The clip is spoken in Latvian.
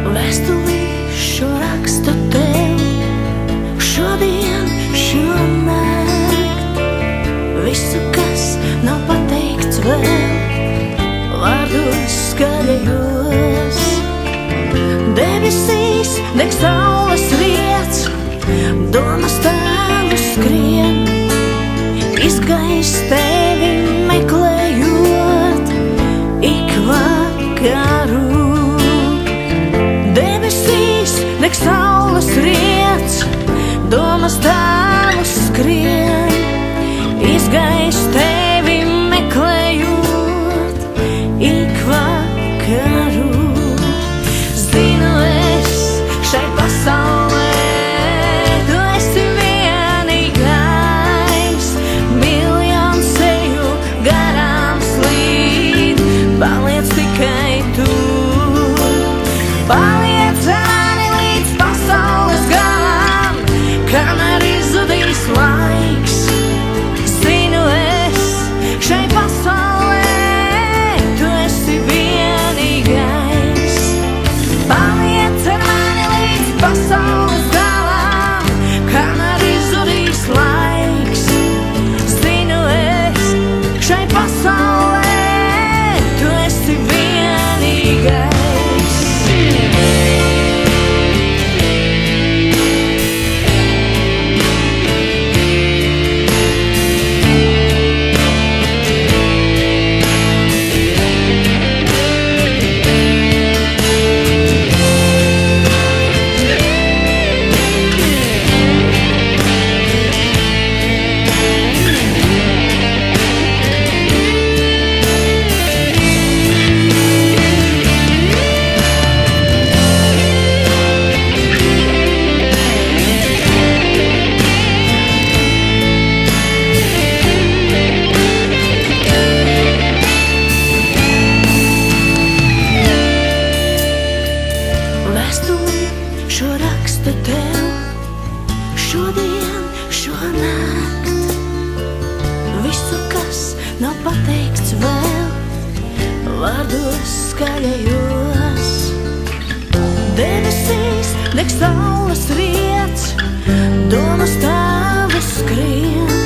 Vēstulīšu rakstu tev šodien, šonakt. Visu, kas nav pateikts vēl, vārdos skaļajos. Debesīs deg saules riets, domas tālu skrien, izgaist tevi meklējot ik vakaru. Debesīs deg saules riets, domas tālu skrien, izgaist tevi meklējot ik vakaru. Zinu es šai pasaulē, tu esi vienīgais, miljonu seju garām slīd, paliec tikai tu. Paliec mani līdz pasaules galam, kamēr izzudīs laiks. Zinu es šai pasaulē, tu esi vienīgais. Paliec mani līdz pasaules galam, kamēr izzudīs laiks. Zinu es šai pasaulē, tu esi vienīgais. Vēstulīšu rakstu tev šodien, šonakt. Visu, kas nav pateikts vēl, vārdos skaļajos. Debesīs deg saules riets, domas tālu skrien,